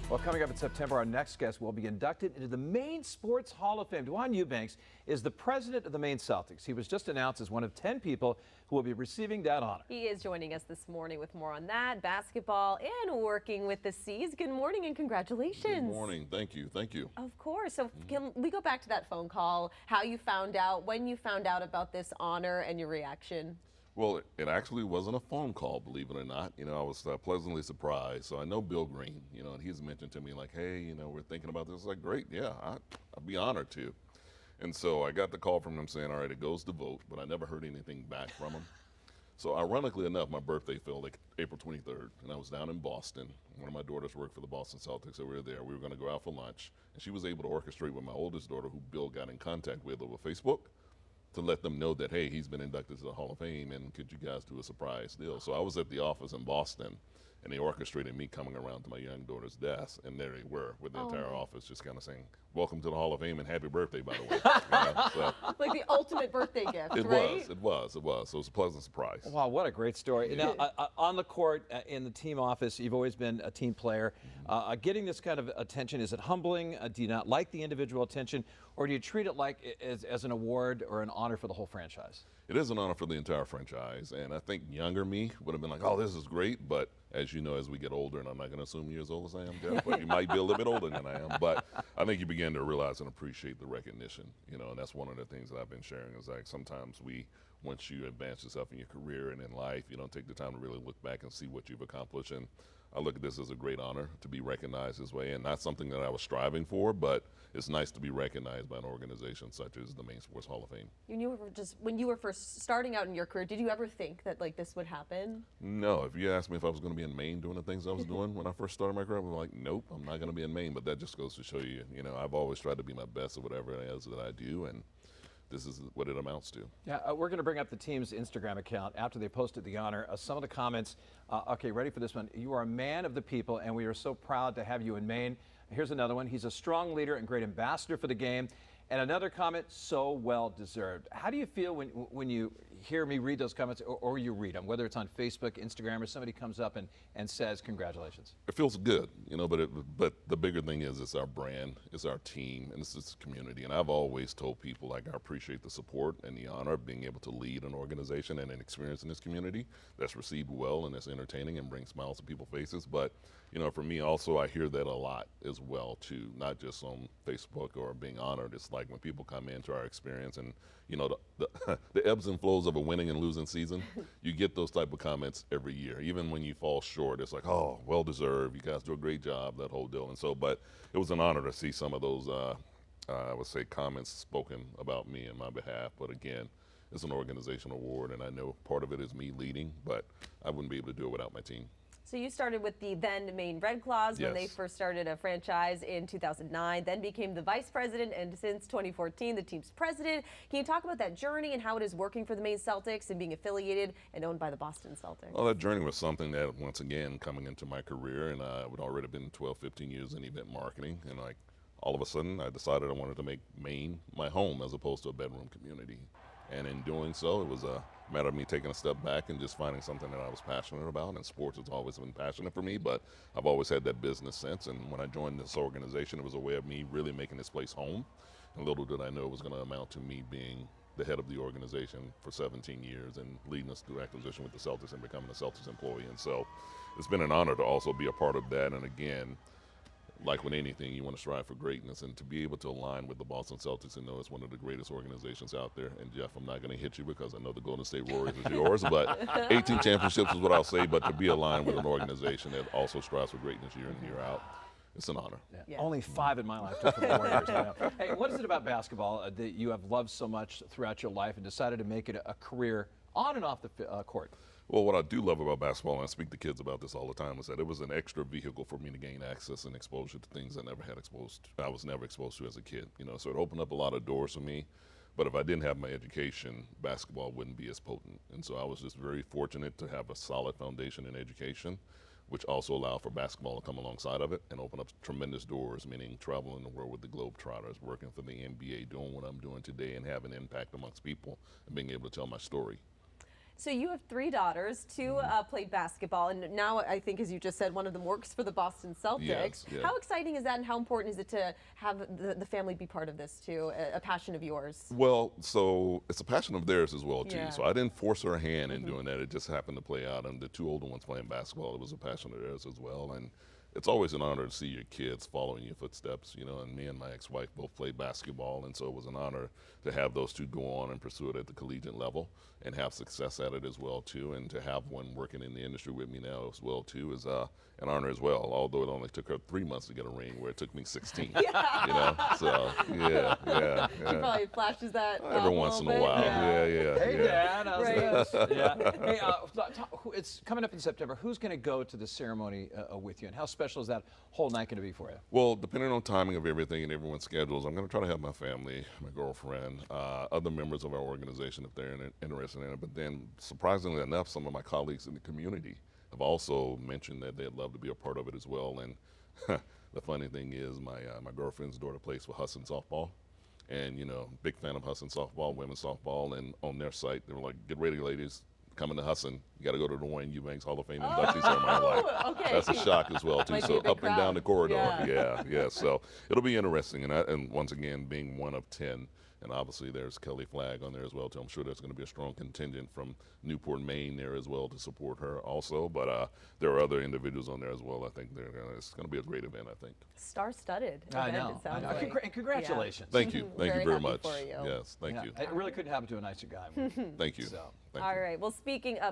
Well, coming up in September, our next guest will be inducted into the Maine Sports Hall of Fame. Dajuan Eubanks is the president of the Maine Celtics. He was just announced as one of 10 people who will be receiving that honor. He is joining us this morning with more on that, basketball, and working with the C's. Good morning and congratulations. Good morning. Thank you. Thank you. Of course. So can we go back to that phone call, how you found out, when you found out about this honor and your reaction? Well, it actually wasn't a phone call, believe it or not. You know, I was pleasantly surprised. So I know Bill Green, you know, and he's mentioned to me like, hey, you know, we're thinking about this. I was like, great, yeah, I'd be honored to. And so I got the call from him saying, all right, it goes to vote, but I never heard anything back from him. So ironically enough, my birthday fell like April 23rd, and I was down in Boston. One of my daughters worked for the Boston Celtics, so we were there. We were going to go out for lunch, and she was able to orchestrate with my oldest daughter, who Bill got in contact with over Facebook, to let them know that, hey, he's been inducted to the Hall of Fame, and could you guys do a surprise deal? So I was at the office in Boston, and they orchestrated me coming around to my young daughter's desk, and there they were with the entire office just kind of saying, welcome to the Hall of Fame and happy birthday, by the way. You know, so Like the ultimate birthday gift, it right? it was. So it was a pleasant surprise. Wow, what a great story. Now, on the court, in the team office, you've always been a team player. Getting this kind of attention, is it humbling? Do you not like the individual attention? Or do you treat it like as an award or an honor for the whole franchise? It is an honor for the entire franchise, and I think younger me would have been like, oh, this is great, but as you know, as we get older, and I'm not going to assume you're as old as I am, Jeff, but you might be a little bit older than I am, but I think you begin to realize and appreciate the recognition, you know, and that's one of the things that I've been sharing is like sometimes once you advance yourself in your career and in life, you don't take the time to really look back and see what you've accomplished, and I look at this as a great honor to be recognized this way, and not something that I was striving for, but it's nice to be recognized by an organization such as the Maine Sports Hall of Fame. When you were first starting out in your career, did you ever think that like this would happen? No. If you asked me if I was going to be in Maine doing the things I was doing when I first started my career, I was like, nope, I'm not going to be in Maine. But that just goes to show you, you know, I've always tried to be my best at whatever it is that I do, and this is what it amounts to. Yeah, we're going to bring up the team's Instagram account after they posted the honor. Some of the comments, okay, ready for this one. You are a man of the people, and we are so proud to have you in Maine. Here's another one. He's a strong leader and great ambassador for the game. And another comment, so well deserved. How do you feel when you hear me read those comments or you read them, whether it's on Facebook, Instagram, or somebody comes up and says congratulations? It feels good, you know, but the bigger thing is it's our brand, it's our team, and it's this community. And I've always told people, like, I appreciate the support and the honor of being able to lead an organization and an experience in this community that's received well and that's entertaining and brings smiles to people's faces. But, you know, for me also, I hear that a lot as well, too, not just on Facebook or being honored. It's like when people come into our experience and, you know, the ebbs and flows of a winning and losing season, you get those type of comments every year. Even when you fall short, it's like, oh, well deserved, you guys do a great job, that whole deal. And so, but it was an honor to see some of those, I would say, comments spoken about me and my behalf. But again, it's an organization award, and I know part of it is me leading, but I wouldn't be able to do it without my team. So you started with the then Maine Red Claws when they first started a franchise in 2009, then became the vice president, and since 2014, the team's president. Can you talk about that journey and how it is working for the Maine Celtics and being affiliated and owned by the Boston Celtics? Well, that journey was something that, once again, coming into my career, and I would already been 12, 15 years in event marketing, and like all of a sudden, I decided I wanted to make Maine my home as opposed to a bedroom community. And in doing so, it was a matter of me taking a step back and just finding something that I was passionate about. And sports has always been passionate for me, but I've always had that business sense. And when I joined this organization, it was a way of me really making this place home. And little did I know it was going to amount to me being the head of the organization for 17 years and leading us through acquisition with the Celtics and becoming a Celtics employee. And so it's been an honor to also be a part of that. And again, like with anything, you want to strive for greatness, and to be able to align with the Boston Celtics and know it's one of the greatest organizations out there. And Jeff, I'm not going to hit you because I know the Golden State Warriors is yours, but 18 championships is what I'll say. But to be aligned with an organization that also strives for greatness year in, year out, it's an honor. Yeah. Only 5 in my lifetime for the Warriors. Hey, what is it about basketball that you have loved so much throughout your life and decided to make it a career on and off the court? Well, what I do love about basketball, and I speak to kids about this all the time, is that it was an extra vehicle for me to gain access and exposure to things I was never exposed to as a kid. You know, so it opened up a lot of doors for me. But if I didn't have my education, basketball wouldn't be as potent. And so I was just very fortunate to have a solid foundation in education, which also allowed for basketball to come alongside of it and open up tremendous doors, meaning traveling the world with the Globetrotters, working for the NBA, doing what I'm doing today, and having an impact amongst people and being able to tell my story. So you have 3 daughters, 2 played basketball, and now I think, as you just said, one of them works for the Boston Celtics. Yes, yeah. How exciting is that, and how important is it to have the family be part of this too, a passion of yours? Well, so it's a passion of theirs as well too. Yeah. So I didn't force her hand in doing that. It just happened to play out. And the 2 older ones playing basketball, it was a passion of theirs as well. And it's always an honor to see your kids following your footsteps, you know, and me and my ex-wife both played basketball, and so it was an honor to have those 2 go on and pursue it at the collegiate level and have success at it as well too, and to have one working in the industry with me now as well too is an honor as well, although it only took her 3 months to get a ring where it took me 16. Yeah. You know, so yeah. She probably flashes that Every once in a while. Yeah. Hey, Dad, how's Right. this? Yeah. Hey, it's coming up in September. Who's going to go to the ceremony with you, and how special is that whole night going to be for you? Well, depending on timing of everything and everyone's schedules, I'm going to try to have my family, my girlfriend, other members of our organization if they're interested in it. But then, surprisingly enough, some of my colleagues in the community have also mentioned that they'd love to be a part of it as well. And the funny thing is, my girlfriend's daughter plays for Husson softball, and you know, big fan of Husson softball, women's softball. And on their site, they were like, "Get ready, ladies. Coming to Husson, you got to go to the Dajuan Eubanks Hall of Fame induction ceremony." Like, okay. that's a shock as well too. Might be So a big up and down crowd. the corridor, Yeah. yeah. So it'll be interesting, and once again, being one of 10, and obviously there's Kelly Flagg on there as well too. I'm sure there's going to be a strong contingent from Newport, Maine there as well to support her also. But there are other individuals on there as well. I think it's going to be a great event. I think. Star-studded. I event, know. it sounds like. And congratulations. Thank you. Thank Very you very happy much. for you. Yes. Thank Yeah, you. It really couldn't happen to a nicer guy. Thank you. So. Thank All you. right. Well, speaking of